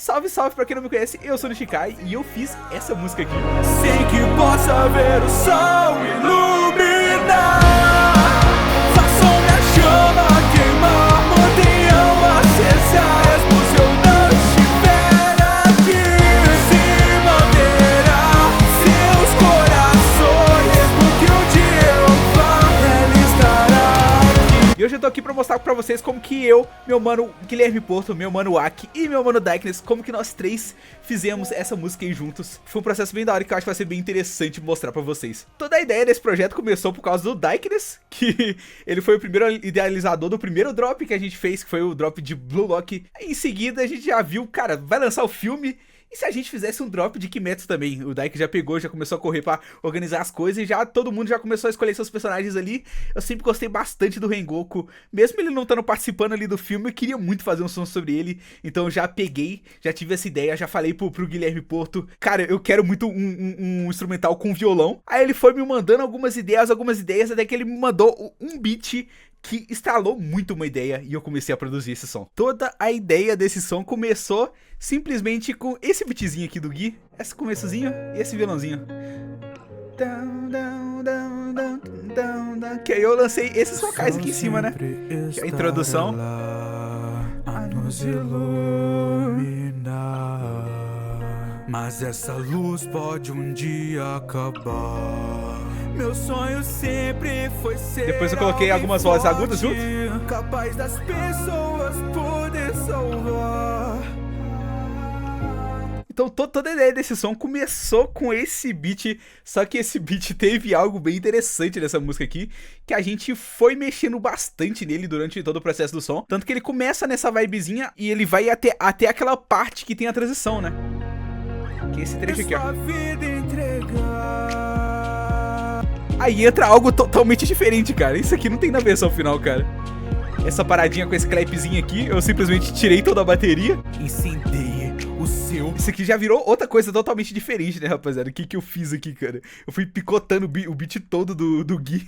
Salve, salve pra quem não me conhece, eu sou o Nishikai e eu fiz essa música aqui. Sem que possa ver o sol iluminar, façam minha chama queimar, mantenham acesa, mesmo se eu não estiver aqui. Se manterá seus corações, porque um dia eu vá, ela estará aqui. E hoje eu tô aqui pra mostrar pra vocês como que eu, meu mano Guilherme Porto, meu mano Aki e meu mano Darkness, como que nós três fizemos essa música aí juntos. Foi um processo bem da hora que eu acho que vai ser bem interessante mostrar pra vocês. Toda a ideia desse projeto começou por causa do Darkness, que ele foi o primeiro idealizador do primeiro drop que a gente fez, que foi o drop de Blue Lock. Em seguida a gente já viu, cara, vai lançar o filme. E se a gente fizesse um drop de Kimetsu também? O Daiki já pegou, já começou a correr pra organizar as coisas e já todo mundo já começou a escolher seus personagens ali. Eu sempre gostei bastante do Rengoku. Mesmo ele não estando participando ali do filme, eu queria muito fazer um som sobre ele. Então eu já peguei, já tive essa ideia, já falei pro Guilherme Porto. Cara, eu quero muito um instrumental com violão. Aí ele foi me mandando algumas ideias, até que ele me mandou um beat que instalou muito uma ideia e eu comecei a produzir esse som. Toda a ideia desse som começou simplesmente com esse beatzinho aqui do Gui, esse começozinho e esse violãozinho. Que aí eu lancei esses vocais aqui em cima, né? Que é a introdução. A nos iluminar, mas essa luz pode um dia acabar. Meu sonho sempre foi ser. Depois eu coloquei algumas vozes agudas junto. Capaz das pessoas poder salvar. Então toda a ideia desse som começou com esse beat, só que esse beat teve algo bem interessante nessa música aqui, que a gente foi mexendo bastante nele durante todo o processo do som, tanto que ele começa nessa vibezinha e ele vai até aquela parte que tem a transição, né? Que é esse trecho aqui, ó. Aí entra algo totalmente diferente, cara. Isso aqui não tem na versão final, cara. Essa paradinha com esse clapzinho aqui, eu simplesmente tirei toda a bateria. Incendeie o seu. Isso aqui já virou outra coisa totalmente diferente, né, rapaziada? O que eu fiz aqui, cara? Eu fui picotando o beat todo do Gui.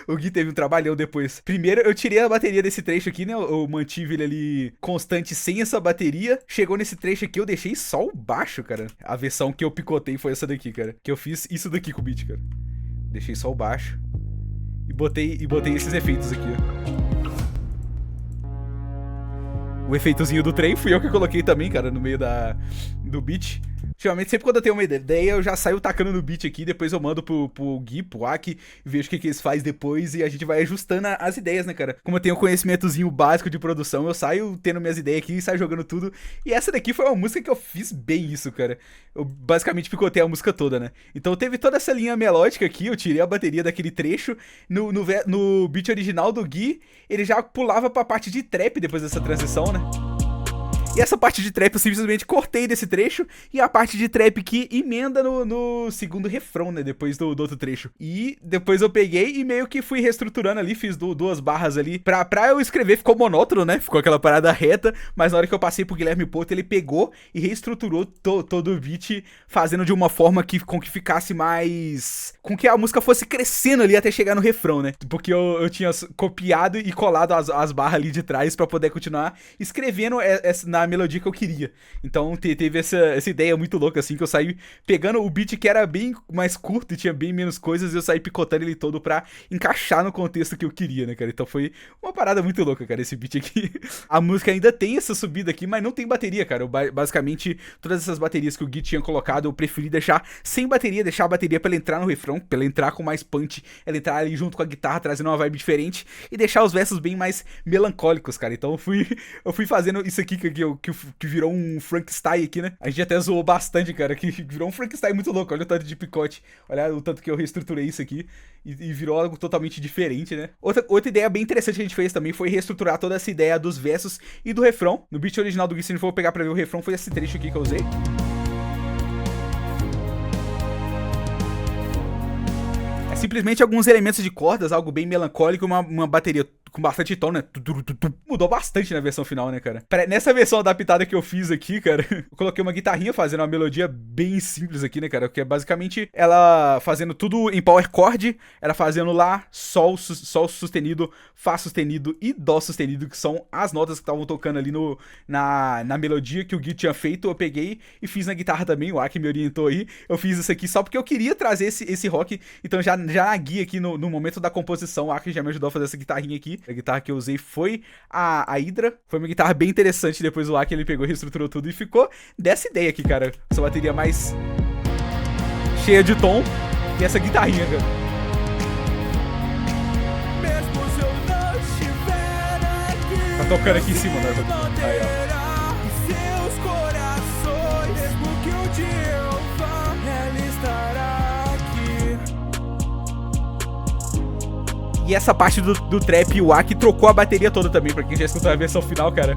O Gui teve um trabalhão depois. Primeiro, eu tirei a bateria desse trecho aqui, né? Eu mantive ele ali constante sem essa bateria. Chegou nesse trecho aqui, eu deixei só o baixo, cara. A versão que eu picotei foi essa daqui, cara. Que eu fiz isso daqui com o beat, cara. Deixei só o baixo. E botei esses efeitos aqui, ó. O efeitozinho do trem fui eu que coloquei também, cara, no meio do beat. Geralmente, sempre quando eu tenho uma ideia, eu já saio tacando no beat aqui, depois eu mando pro Gui, pro Aki, e vejo o que eles fazem depois, e a gente vai ajustando as ideias, né, cara? Como eu tenho um conhecimentozinho básico de produção, eu saio tendo minhas ideias aqui e saio jogando tudo. E essa daqui foi uma música que eu fiz bem isso, cara. Eu basicamente picotei a música toda, né? Então teve toda essa linha melódica aqui, eu tirei a bateria daquele trecho. No beat original do Gui, ele já pulava pra parte de trap depois dessa transição, né? E essa parte de trap eu simplesmente cortei desse trecho. E a parte de trap que emenda no segundo refrão, né? Depois do outro trecho. E depois eu peguei e meio que fui reestruturando ali. Fiz duas barras ali. Pra eu escrever ficou monótono, né? Ficou aquela parada reta. Mas na hora que eu passei pro Guilherme Porto, ele pegou e reestruturou todo o beat. Fazendo de uma forma com que ficasse mais... Com que a música fosse crescendo ali até chegar no refrão, né? Porque eu tinha copiado e colado as barras ali de trás pra poder continuar escrevendo na melodia que eu queria. Então teve essa ideia muito louca, assim, que eu saí pegando o beat que era bem mais curto e tinha bem menos coisas, e eu saí picotando ele todo pra encaixar no contexto que eu queria, né, cara? Então foi uma parada muito louca, cara, esse beat aqui. A música ainda tem essa subida aqui, mas não tem bateria, cara. Basicamente, todas essas baterias que o Gui tinha colocado, eu preferi deixar sem bateria, deixar a bateria pra ela entrar no refrão, pra ela entrar com mais punch, ela entrar ali junto com a guitarra, trazendo uma vibe diferente, e deixar os versos bem mais melancólicos, cara. Então eu fui fazendo isso aqui que virou um Frankenstein aqui, né? A gente até zoou bastante, cara, que virou um Frankenstein muito louco. Olha o tanto de picote, olha o tanto que eu reestruturei isso aqui e virou algo totalmente diferente, né? Outra ideia bem interessante que a gente fez também foi reestruturar toda essa ideia dos versos e do refrão. No beat original do Gui, se a gente for pegar pra ver o refrão, foi esse trecho aqui que eu usei. Simplesmente alguns elementos de cordas, algo bem melancólico, uma bateria com bastante tom, né? Mudou bastante na versão final, né, cara? Nessa versão adaptada que eu fiz aqui, cara, eu coloquei uma guitarrinha fazendo uma melodia bem simples aqui, né, cara? Que é basicamente ela fazendo tudo em power chord, ela fazendo lá, sol sustenido, fá sustenido e dó sustenido, que são as notas que estavam tocando ali na melodia que o Gui tinha feito. Eu peguei e fiz na guitarra também, o Aki me orientou aí. Eu fiz isso aqui só porque eu queria trazer esse rock. Então já na guia aqui, no momento da composição, o Aki já me ajudou a fazer essa guitarrinha aqui. A guitarra que eu usei foi a Hydra. Foi uma guitarra bem interessante. Depois o Aki ele pegou, reestruturou tudo e ficou dessa ideia aqui, cara. Essa bateria mais cheia de tom e essa guitarrinha, cara. Mesmo se eu não estiver aqui, Tá tocando aqui em cima, né? Aí, ó. seus corações, mesmo que um dia eu vá, ela estará aqui. E essa parte do trap, o Aki trocou a bateria toda também, pra quem já escutou a versão final, cara.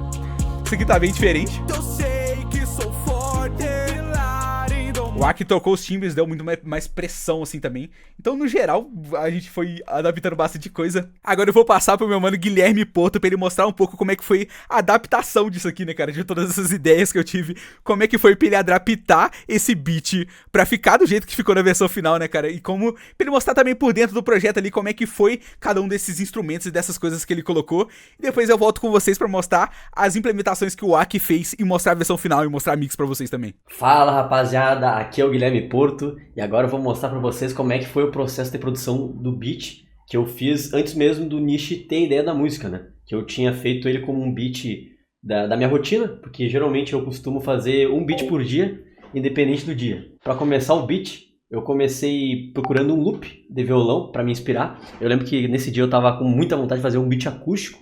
Isso aqui tá bem diferente. Eu sei que sou forte, pilar indomável. O Aki trocou os timbres, deu muito mais pressão assim também. Então, no geral, a gente foi adaptando bastante coisa. Agora eu vou passar pro meu mano Guilherme Porto pra ele mostrar um pouco como é que foi a adaptação disso aqui, né, cara? De todas essas ideias que eu tive. Como é que foi pra ele adaptar esse beat pra ficar do jeito que ficou na versão final, né, cara? E como pra ele mostrar também por dentro do projeto ali como é que foi cada um desses instrumentos e dessas coisas que ele colocou. E depois eu volto com vocês pra mostrar as implementações que o Aki fez e mostrar a versão final e mostrar a mix pra vocês também. Fala, rapaziada, aqui é o Guilherme Porto e agora eu vou mostrar pra vocês como é que foi o processo de produção do beat que eu fiz antes mesmo do Nishi ter ideia da música, né? Que eu tinha feito ele como um beat da minha rotina, porque geralmente eu costumo fazer um beat por dia, independente do dia. Pra começar o beat, eu comecei procurando um loop de violão pra me inspirar. Eu lembro que nesse dia eu tava com muita vontade de fazer um beat acústico,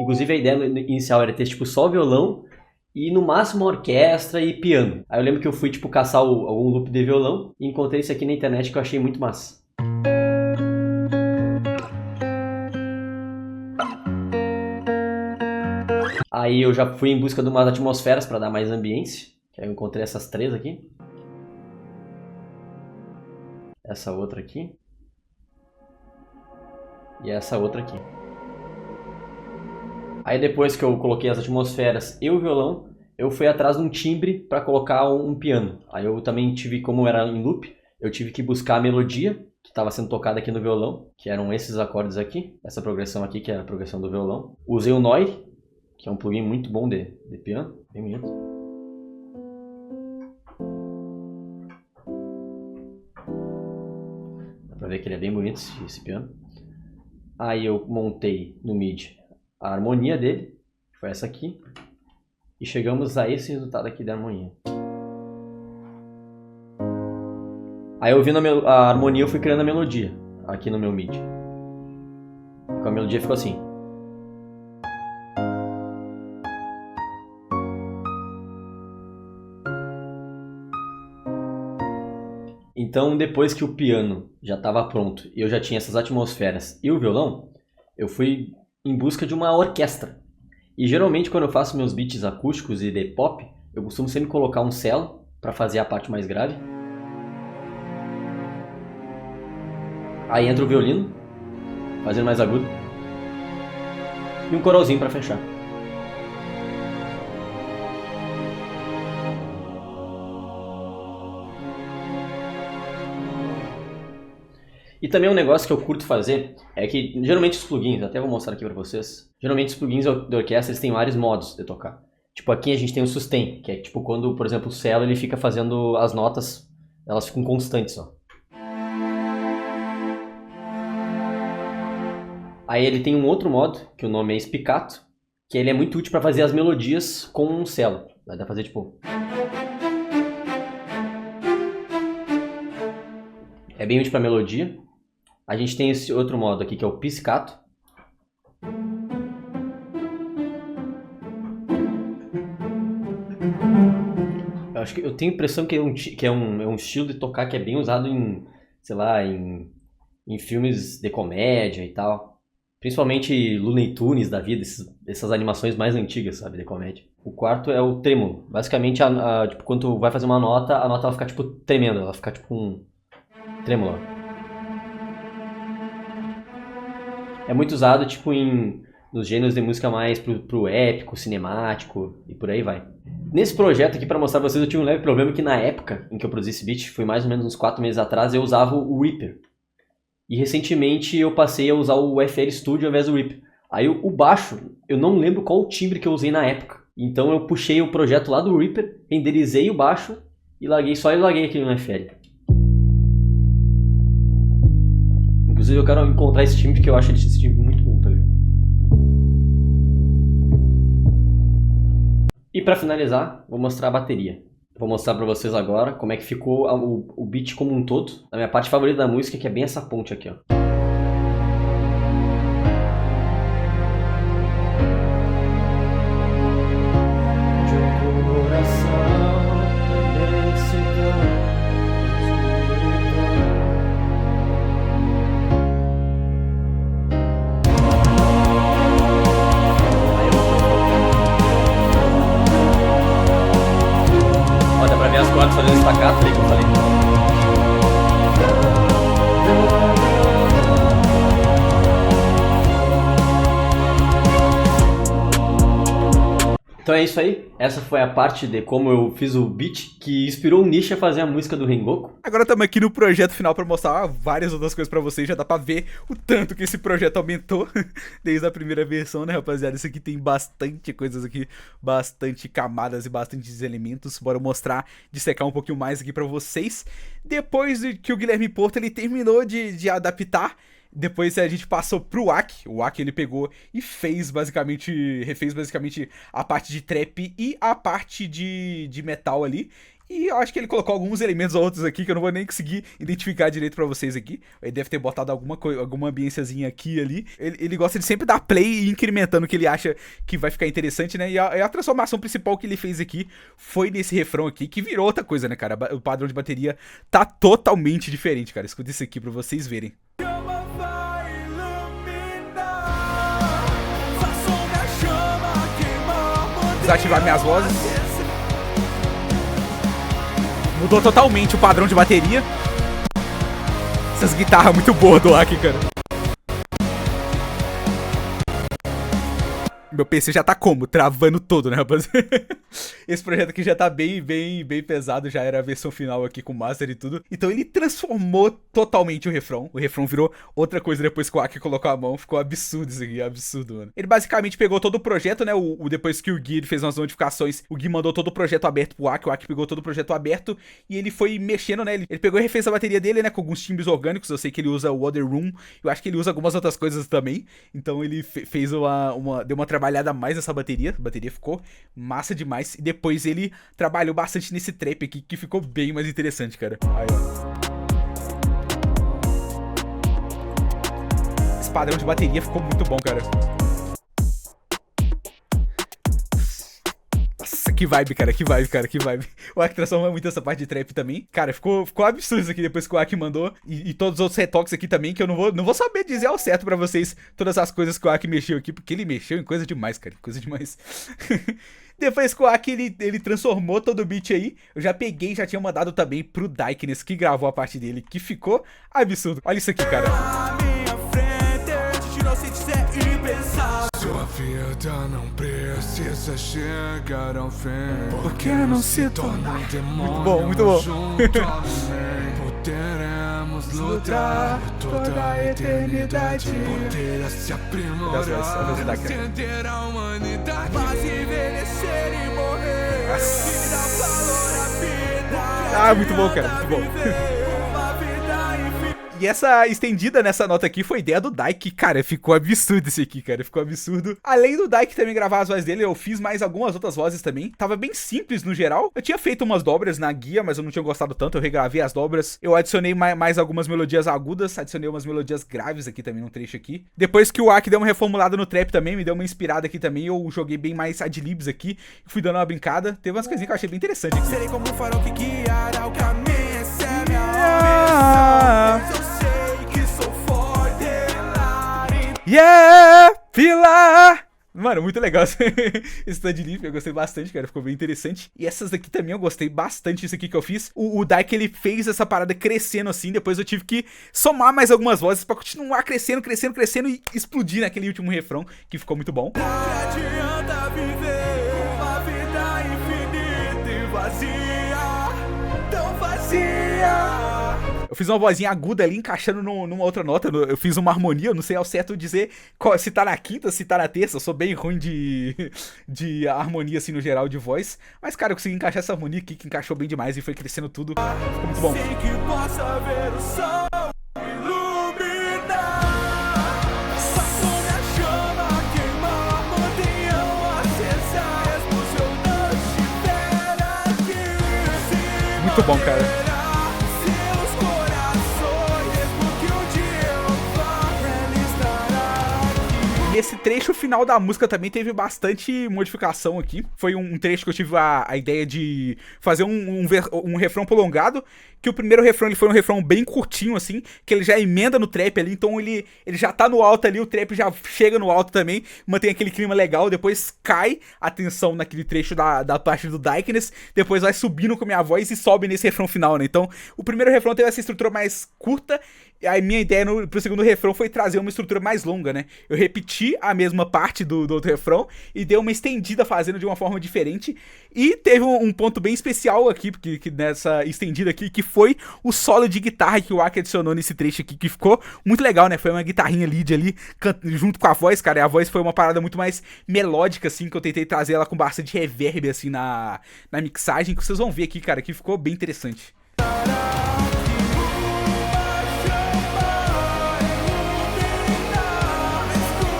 inclusive a ideia inicial era ter tipo só violão e no máximo uma orquestra e piano. Aí eu lembro que eu fui tipo caçar algum loop de violão e encontrei isso aqui na internet que eu achei muito massa. Aí eu já fui em busca de umas atmosferas para dar mais ambiência. Aí eu encontrei essas três aqui. Essa outra aqui. E essa outra aqui. Aí depois que eu coloquei as atmosferas e o violão, eu fui atrás de um timbre para colocar um piano. Aí eu também tive, como era em loop, eu tive que buscar a melodia que estava sendo tocada aqui no violão, que eram esses acordes aqui, essa progressão aqui, que é a progressão do violão. Usei o Noire, que é um plugin muito bom de piano, bem bonito. Dá pra ver que ele é bem bonito, esse piano. Aí eu montei no MIDI a harmonia dele, que foi essa aqui, e chegamos a esse resultado aqui da harmonia. Aí ouvindo a harmonia eu fui criando a melodia aqui no meu MIDI. A melodia ficou assim. Então depois que o piano já estava pronto e eu já tinha essas atmosferas e o violão, eu fui em busca de uma orquestra. E geralmente quando eu faço meus beats acústicos e de pop, eu costumo sempre colocar um cello para fazer a parte mais grave. Aí entra o violino, fazendo mais agudo. E um coralzinho para fechar. E também um negócio que eu curto fazer é que geralmente os plugins, até vou mostrar aqui pra vocês, geralmente os plugins da orquestra eles têm vários modos de tocar. Tipo aqui a gente tem o sustain, que é tipo quando, por exemplo, o cello ele fica fazendo as notas, elas ficam constantes, ó. Aí ele tem um outro modo, que o nome é spiccato, que ele é muito útil para fazer as melodias com um cello. Dá pra fazer tipo... É bem útil para melodia. A gente tem esse outro modo aqui que é o pizzicato. Acho que eu tenho a impressão que é um estilo de tocar que é bem usado em, sei lá, em filmes de comédia e tal. Principalmente Looney Tunes da vida, essas animações mais antigas, sabe, de comédia. O quarto é o trêmulo. Basicamente, tipo, quando tu vai fazer uma nota, a nota vai ficar tipo tremendo, ela vai ficar tipo um trêmulo. É muito usado tipo em nos gêneros de música mais pro épico, cinemático e por aí vai. Nesse projeto aqui, pra mostrar pra vocês, eu tive um leve problema que na época em que eu produzi esse beat, foi mais ou menos uns 4 meses atrás, eu usava o Reaper. E recentemente eu passei a usar o FL Studio ao invés do Reaper. Aí o baixo, eu não lembro qual o timbre que eu usei na época. Então eu puxei o projeto lá do Reaper, renderizei o baixo e larguei aqui no FL. Inclusive eu quero encontrar esse timbre porque eu acho esse timbre muito bom, tá ligado? E pra finalizar, vou mostrar a bateria. Vou mostrar pra vocês agora como é que ficou o beat como um todo. A minha parte favorita da música, que é bem essa ponte aqui, ó. As cordas fazendo estacato, aí que eu falei. Então é isso aí, essa foi a parte de como eu fiz o beat que inspirou o Nishi a fazer a música do Rengoku. Agora estamos aqui no projeto final pra mostrar várias outras coisas pra vocês, já dá pra ver o tanto que esse projeto aumentou desde a primeira versão, né, rapaziada? Isso aqui tem bastante coisas aqui, bastante camadas e bastantes elementos, bora mostrar, dissecar um pouquinho mais aqui pra vocês. Depois que o Guilherme Porto, ele terminou de adaptar, depois a gente passou pro Aki. O Aki ele pegou e refez basicamente a parte de trap e a parte de metal ali. E eu acho que ele colocou alguns elementos outros aqui que eu não vou nem conseguir identificar direito pra vocês aqui. Ele deve ter botado alguma ambiênciazinha aqui e ali. Ele gosta de sempre dar play e incrementando o que ele acha que vai ficar interessante, né? E a transformação principal que ele fez aqui foi nesse refrão aqui, que virou outra coisa, né, cara? O padrão de bateria tá totalmente diferente, cara. Escuta isso aqui pra vocês verem. Desativar minhas vozes. Mudou totalmente o padrão de bateria. Essas guitarras muito boas do Aki, cara. Meu PC já tá como? Travando todo, né, rapaziada? Esse projeto aqui já tá bem pesado, já era a versão final aqui com master e tudo. Então ele transformou totalmente o refrão. O refrão virou outra coisa depois que o Aki colocou a mão. Ficou absurdo isso aqui, absurdo, mano. Ele basicamente pegou todo o projeto, né, depois que o Gui fez umas modificações, o Gui mandou todo o projeto aberto pro Aki, o Aki pegou todo o projeto aberto e ele foi mexendo, né, ele pegou e refez a bateria dele, né, com alguns timbres orgânicos. Eu sei que ele usa o Other Room, eu acho que ele usa algumas outras coisas também. Então ele fez deu uma trabalhada a mais nessa bateria. A bateria ficou massa demais. E depois ele trabalhou bastante nesse trap aqui, que ficou bem mais interessante, cara. Aí, ó. Esse padrão de bateria ficou muito bom, cara. Nossa, que vibe, cara, que vibe. O Aki transforma muito essa parte de trap também. Cara, ficou absurdo isso aqui depois que o Aki mandou. E todos os outros retoques aqui também, que eu não vou saber dizer ao certo pra vocês todas as coisas que o Aki mexeu aqui, porque ele mexeu em coisa demais, cara, coisa demais. Depois que o Aki, ele transformou todo o beat aí, eu já peguei e já tinha mandado também pro Daikness, que gravou a parte dele, que ficou absurdo. Olha isso aqui, cara. Sua vida não precisa chegar ao fim, porque não se torna um demônio. Muito bom. Poderemos lutar toda a eternidade, poder se aprimorar, acender a humanidade, mas envelhecer e morrer, e dar valor à vida. Ah, muito bom, cara, muito bom. E essa estendida nessa nota aqui foi ideia do Daik. Cara, ficou absurdo esse aqui, cara. Ficou absurdo. Além do Daik também gravar as vozes dele, eu fiz mais algumas outras vozes também. Tava bem simples no geral. Eu tinha feito umas dobras na guia, mas eu não tinha gostado tanto. Eu regravei as dobras. Eu adicionei mais algumas melodias agudas. Adicionei umas melodias graves aqui também, num trecho aqui. Depois que o Aki deu uma reformulada no trap também, me deu uma inspirada aqui também. Eu joguei bem mais adlibs aqui. Fui dando uma brincada. Teve umas coisinhas que eu achei bem interessante aqui. Serei como um farol que guiará o caminho. Essa é minha missão. Yeah, pilar Mano, muito legal esse Stand-Lift, eu gostei bastante, cara, ficou bem interessante. E essas daqui também eu gostei bastante, isso aqui que eu fiz. O Dyke, ele fez essa parada crescendo assim, depois eu tive que somar mais algumas vozes pra continuar crescendo e explodir naquele último refrão, que ficou muito bom. Não adianta viver uma vida infinita e vazia, tão vazia. Eu fiz uma vozinha aguda ali, encaixando numa outra nota. Eu fiz uma harmonia, eu não sei ao certo dizer se tá na quinta, se tá na terça. Eu sou bem ruim de harmonia, assim, no geral, de voz. Mas, cara, eu consegui encaixar essa harmonia aqui, que encaixou bem demais e foi crescendo tudo. Ficou muito bom. Sei que possa ver o sol iluminar, faz como a chama queimar, mantenham acesa, mesmo se eu não estiver aqui. Muito bom, cara. E esse trecho final da música também teve bastante modificação aqui. Foi um trecho que eu tive a ideia de fazer um refrão prolongado, que o primeiro refrão ele foi um refrão bem curtinho, assim, que ele já emenda no trap ali, então ele já tá no alto ali, o trap já chega no alto também, mantém aquele clima legal, depois cai a tensão naquele trecho da parte do Dykeness, depois vai subindo com a minha voz e sobe nesse refrão final, né? Então, o primeiro refrão teve essa estrutura mais curta, e a minha ideia pro segundo refrão foi trazer uma estrutura mais longa, né? Eu repeti a mesma parte do outro refrão e dei uma estendida fazendo de uma forma diferente. E teve um ponto bem especial aqui, porque nessa estendida aqui, que foi o solo de guitarra que o Aki adicionou nesse trecho aqui, que ficou muito legal, né? Foi uma guitarrinha lead ali, junto com a voz, cara. E a voz foi uma parada muito mais melódica, assim, que eu tentei trazer ela com bastante reverb, assim, na mixagem, que vocês vão ver aqui, cara, que ficou bem interessante.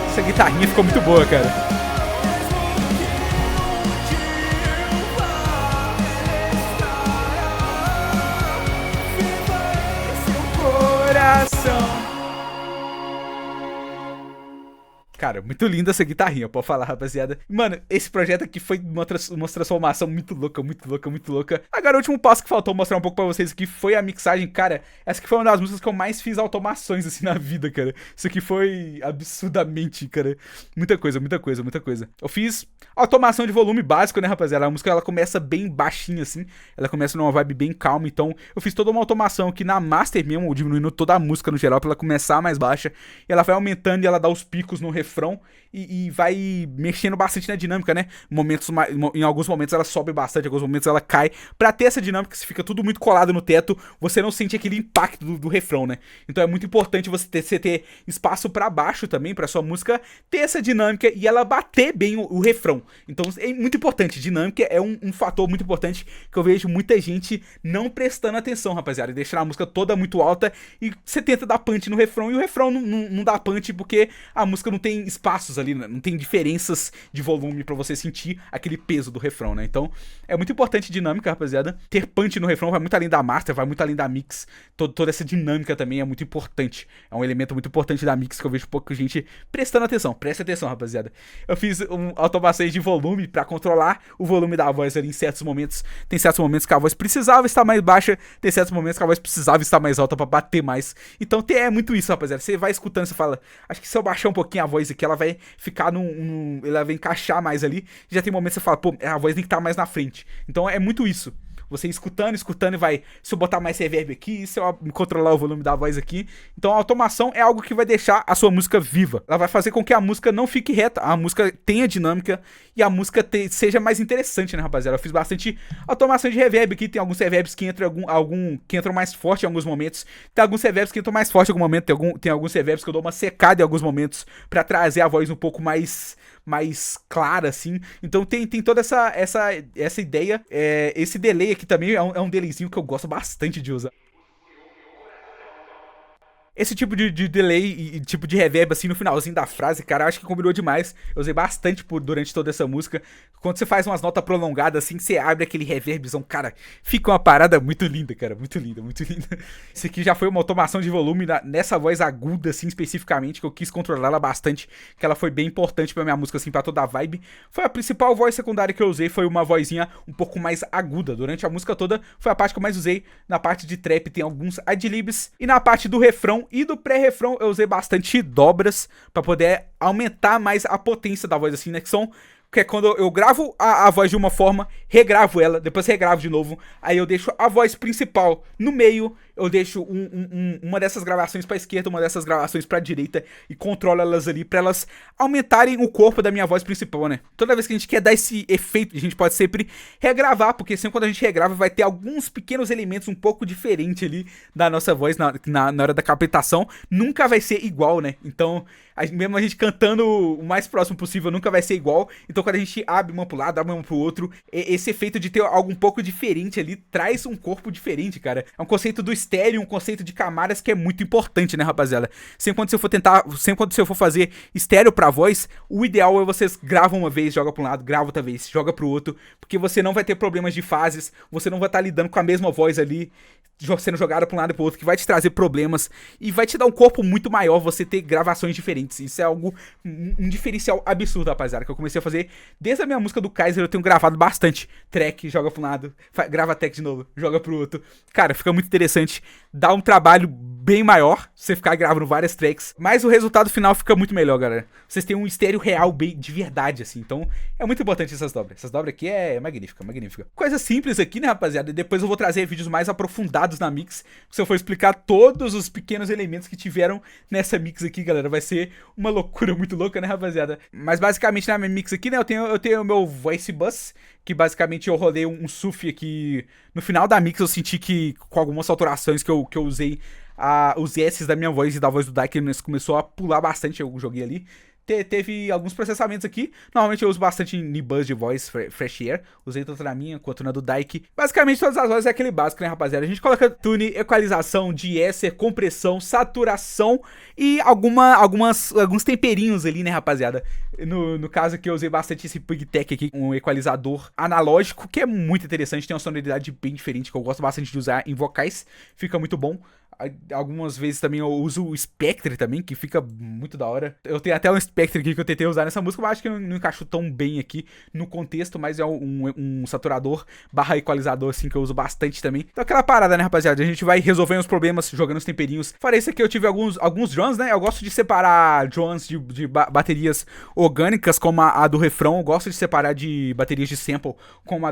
Essa guitarrinha ficou muito boa, cara. Coração. Cara, muito linda essa guitarrinha, pode falar, rapaziada. Mano, esse projeto aqui foi uma transformação muito louca, muito louca, muito louca. Agora, o último passo que faltou mostrar um pouco pra vocês aqui foi a mixagem. Cara, essa aqui foi uma das músicas que eu mais fiz automações, assim, na vida, cara. Isso aqui foi absurdamente, cara. Muita coisa, muita coisa, muita coisa. Eu fiz automação de volume básico, né, rapaziada? A música, ela começa bem baixinha, assim. Ela começa numa vibe bem calma, então eu fiz toda uma automação aqui na master mesmo, diminuindo toda a música no geral, pra ela começar mais baixa. E ela vai aumentando e ela dá os picos no refrão e vai mexendo bastante na dinâmica, né? Em alguns momentos ela sobe bastante, em alguns momentos ela cai. Pra ter essa dinâmica, se fica tudo muito colado no teto, você não sente aquele impacto do refrão, né? Então é muito importante você ter espaço pra baixo também, pra sua música ter essa dinâmica e ela bater bem o refrão. Então é muito importante, dinâmica é um fator muito importante que eu vejo muita gente não prestando atenção, rapaziada, e deixando a música toda muito alta e você tenta dar punch no refrão e o refrão não dá punch porque a música não tem espaços ali, né? Não tem diferenças de volume pra você sentir aquele peso do refrão, né? Então é muito importante dinâmica, rapaziada. Ter punch no refrão vai muito além da master, vai muito além da mix. Toda essa dinâmica também é muito importante. É um elemento muito importante da mix que eu vejo pouca gente prestando atenção. Presta atenção, rapaziada. Eu fiz automações de volume pra controlar o volume da voz ali em certos momentos. Tem certos momentos que a voz precisava estar mais baixa, tem certos momentos que a voz precisava estar mais alta pra bater mais. Então é muito isso, rapaziada. Você vai escutando, você fala, acho que se eu baixar um pouquinho a voz aqui, ela vai ficar ela vai encaixar mais ali. Já tem momentos que você fala, pô, a voz tem que estar mais na frente. Então é muito isso. Você escutando e vai, se eu botar mais reverb aqui, se eu controlar o volume da voz aqui. Então a automação é algo que vai deixar a sua música viva. Ela vai fazer com que a música não fique reta, a música tenha dinâmica e a música seja mais interessante, né, rapaziada? Eu fiz bastante automação de reverb aqui, tem alguns reverbs que entram que entram mais forte em alguns momentos, tem alguns reverbs que entram mais forte em algum momento, tem alguns reverbs que eu dou uma secada em alguns momentos pra trazer a voz um pouco mais clara, assim. Então tem toda essa ideia. Esse delay aqui também é um delayzinho que eu gosto bastante de usar. Esse tipo de delay e tipo de reverb, assim, no finalzinho da frase, cara, eu acho que combinou demais. Eu usei bastante durante toda essa música. Quando você faz umas notas prolongadas, assim, você abre aquele reverbzão, cara, fica uma parada muito linda, cara, muito linda, muito linda. Esse aqui já foi uma automação de volume nessa voz aguda, assim, especificamente, que eu quis controlar ela bastante, que ela foi bem importante pra minha música, assim, pra toda a vibe. Foi a principal voz secundária que eu usei, foi uma vozinha um pouco mais aguda. Durante a música toda, foi a parte que eu mais usei. Na parte de trap tem alguns adlibs, e na parte do refrão, refrão e do pré-refrão eu usei bastante dobras pra poder aumentar mais a potência da voz, assim, né? Que é quando eu gravo a voz de uma forma, regravo ela, depois regravo de novo, aí eu deixo a voz principal no meio, eu deixo uma dessas gravações pra esquerda, uma dessas gravações pra direita e controlo elas ali pra elas aumentarem o corpo da minha voz principal, né? Toda vez que a gente quer dar esse efeito, a gente pode sempre regravar, porque sempre quando a gente regrava vai ter alguns pequenos elementos um pouco diferentes ali da nossa voz na hora da captação, nunca vai ser igual, né? Então, mesmo a gente cantando o mais próximo possível, nunca vai ser igual. Então quando a gente abre uma pro lado, abre uma pro outro, esse efeito de ter algo um pouco diferente ali traz um corpo diferente, cara. É um conceito do estéreo, um conceito de camadas que é muito importante, né, rapaziada? Sempre quando você for fazer estéreo pra voz, o ideal é vocês gravam uma vez, joga pra um lado, grava outra vez, joga pro outro, porque você não vai ter problemas de fases, você não vai estar lidando com a mesma voz ali, sendo jogada pra um lado e pro outro, que vai te trazer problemas e vai te dar um corpo muito maior você ter gravações diferentes. Isso é um diferencial absurdo, rapaziada, que eu comecei a fazer desde a minha música do Kaiser. Eu tenho gravado bastante track, joga pra um lado, grava track de novo, joga pro outro. Cara, fica muito interessante, dá um trabalho bem maior você ficar gravando várias tracks, mas o resultado final fica muito melhor, galera. Vocês têm um estéreo real bem de verdade, assim. Então é muito importante essas dobras. Essas dobras aqui é magnífica, magnífica. Coisa simples aqui, né, rapaziada? E depois eu vou trazer vídeos mais aprofundados na mix, se eu for explicar todos os pequenos elementos que tiveram nessa mix aqui, galera. Vai ser uma loucura muito louca, né, rapaziada? Mas basicamente na minha mix aqui, né, eu tenho o meu voice bus, que basicamente eu rodei um SUF aqui. No final da mix eu senti que com algumas saturações que eu usei, os S's da minha voz e da voz do Dyke começou a pular bastante, eu joguei ali. Teve alguns processamentos aqui. Normalmente eu uso bastante em bus de voz, Fresh Air. Usei tanto na minha quanto na do Dyke. Basicamente todas as vozes é aquele básico, né, rapaziada? A gente coloca tune, equalização, de-esser, compressão, saturação e alguns temperinhos ali, né, rapaziada? No caso aqui eu usei bastante esse PugTech aqui, um equalizador analógico, que é muito interessante, tem uma sonoridade bem diferente, que eu gosto bastante de usar em vocais. Fica muito bom. Algumas vezes também eu uso o Spectre também, que fica muito da hora. Eu tenho até um Spectre aqui que eu tentei usar nessa música, mas acho que não encaixou tão bem aqui no contexto, mas é um saturador barra equalizador, assim, que eu uso bastante também. Então aquela parada, né, rapaziada? A gente vai resolvendo os problemas, jogando os temperinhos. Fora isso aqui, eu tive alguns drums, né? Eu gosto de separar drums de baterias orgânicas, como a do refrão. Eu gosto de separar de baterias de sample, como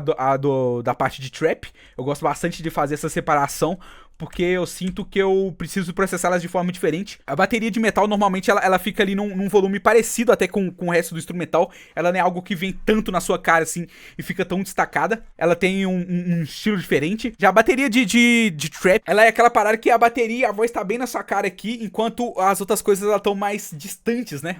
da parte de trap. Eu gosto bastante de fazer essa separação, porque eu sinto que eu preciso processá-las de forma diferente. A bateria de metal, normalmente, ela fica ali num volume parecido até com o resto do instrumental. Ela não é algo que vem tanto na sua cara, assim, e fica tão destacada. Ela tem um estilo diferente. Já a bateria de trap, ela é aquela parada que a bateria, a voz tá bem na sua cara aqui, enquanto as outras coisas, elas estão mais distantes, né?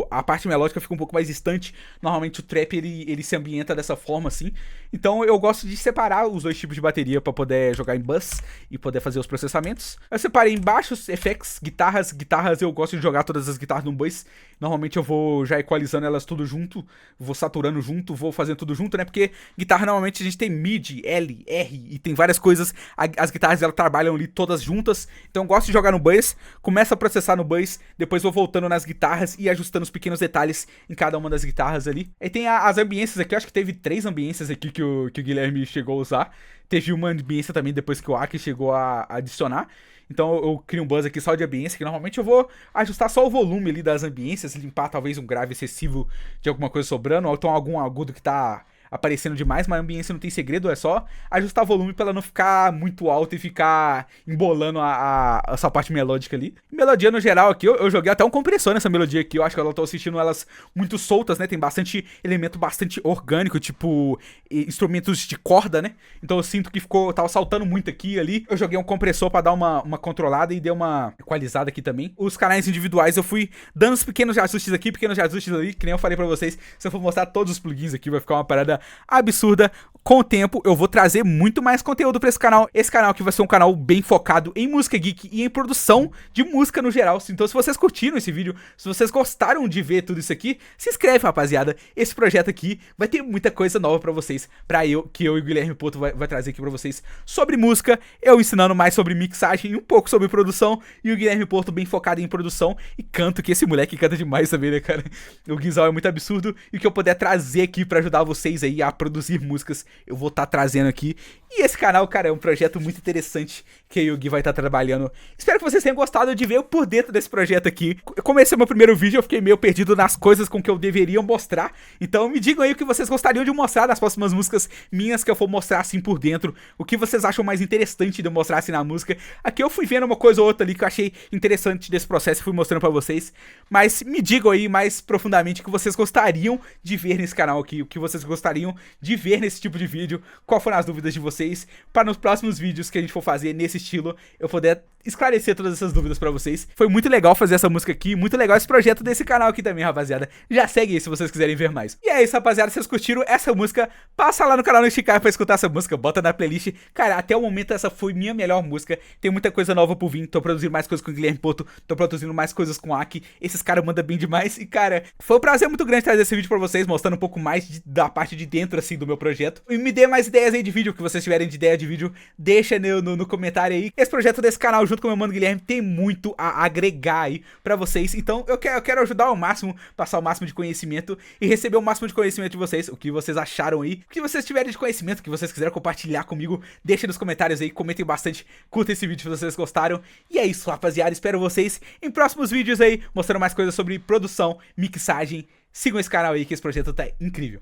A parte melódica fica um pouco mais distante. Normalmente, o trap, ele se ambienta dessa forma, assim. Então, eu gosto de separar os dois tipos de bateria pra poder jogar em bus e poder fazer os processamentos. Eu separei em baixos, effects, guitarras eu gosto de jogar todas as guitarras num bus. Normalmente eu vou já equalizando elas tudo junto, vou saturando junto, vou fazendo tudo junto, né? Porque guitarra normalmente a gente tem mid, L, R e tem várias coisas. As guitarras elas trabalham ali todas juntas. Então eu gosto de jogar no bus, começo a processar no bus, depois vou voltando nas guitarras e ajustando os pequenos detalhes em cada uma das guitarras ali. E tem as ambiências aqui, eu acho que teve 3 ambiências aqui que o Guilherme chegou a usar. Teve uma ambiência também depois que o Aki chegou a adicionar. Então eu crio um buzz aqui só de ambiência, que normalmente eu vou ajustar só o volume ali das ambiências, limpar talvez um grave excessivo de alguma coisa sobrando, ou então algum agudo que tá aparecendo demais, mas a ambiência não tem segredo, é só ajustar o volume pra ela não ficar muito alta e ficar embolando essa parte melódica ali. Melodia no geral aqui, eu joguei até um compressor nessa melodia aqui, eu acho que eu tô assistindo elas muito soltas, né, tem bastante elemento bastante orgânico, tipo instrumentos de corda, né, então eu sinto que tava saltando muito aqui e ali. Eu joguei um compressor pra dar uma controlada e dei uma equalizada aqui também. Os canais individuais eu fui dando os pequenos ajustes aqui, pequenos ajustes ali, que nem eu falei pra vocês. Se eu for mostrar todos os plugins aqui, vai ficar uma parada absurda. Com o tempo eu vou trazer muito mais conteúdo pra esse canal. Esse canal aqui vai ser um canal bem focado em música geek e em produção de música no geral. Então se vocês curtiram esse vídeo, se vocês gostaram de ver tudo isso aqui, se inscreve, rapaziada. Esse projeto aqui vai ter muita coisa nova pra vocês, que eu e o Guilherme Porto vai trazer aqui pra vocês sobre música, eu ensinando mais sobre mixagem e um pouco sobre produção, e o Guilherme Porto bem focado em produção e canto, que esse moleque canta demais também, né, cara? O Guizão é muito absurdo, e o que eu puder trazer aqui pra ajudar vocês vocês aí a produzir músicas, eu vou estar trazendo aqui. E esse canal, cara, é um projeto muito interessante que eu e o Gui vai estar trabalhando. Espero que vocês tenham gostado de ver eu por dentro desse projeto aqui. Como esse é o meu primeiro vídeo, eu fiquei meio perdido nas coisas com que eu deveria mostrar. Então me digam aí o que vocês gostariam de mostrar nas próximas músicas minhas que eu for mostrar assim por dentro. O que vocês acham mais interessante de eu mostrar assim na música. Aqui eu fui vendo uma coisa ou outra ali que eu achei interessante desse processo e fui mostrando pra vocês. Mas me digam aí mais profundamente o que vocês gostariam de ver nesse canal aqui. O que vocês gostariam de ver nesse tipo de vídeo. Qual foram as dúvidas de vocês, para nos próximos vídeos que a gente for fazer nesse estilo, eu poder esclarecer todas essas dúvidas pra vocês. Foi muito legal fazer essa música aqui, muito legal esse projeto desse canal aqui também, rapaziada. Já segue aí se vocês quiserem ver mais. E é isso, rapaziada, se vocês curtiram essa música, passa lá no canal do Chicago pra escutar essa música, bota na playlist. Cara, até o momento essa foi minha melhor música, tem muita coisa nova por vir, tô produzindo mais coisas com o Guilherme Porto, tô produzindo mais coisas com o Aki, esses caras mandam bem demais. E cara, foi um prazer muito grande trazer esse vídeo pra vocês, mostrando um pouco mais da parte de dentro, assim, do meu projeto. E me dê mais ideias aí de vídeo, que vocês tiverem de ideia de vídeo, deixa no comentário aí. Esse projeto desse canal, junto com o meu mano Guilherme, tem muito a agregar aí pra vocês. Então eu quero ajudar ao máximo, passar o máximo de conhecimento e receber o máximo de conhecimento de vocês. O que vocês acharam aí, o que vocês tiverem de conhecimento, que vocês quiserem compartilhar comigo, deixem nos comentários aí, comentem bastante, curta esse vídeo se vocês gostaram. E é isso, rapaziada, espero vocês em próximos vídeos aí, mostrando mais coisas sobre produção, mixagem. Sigam esse canal aí que esse projeto tá incrível.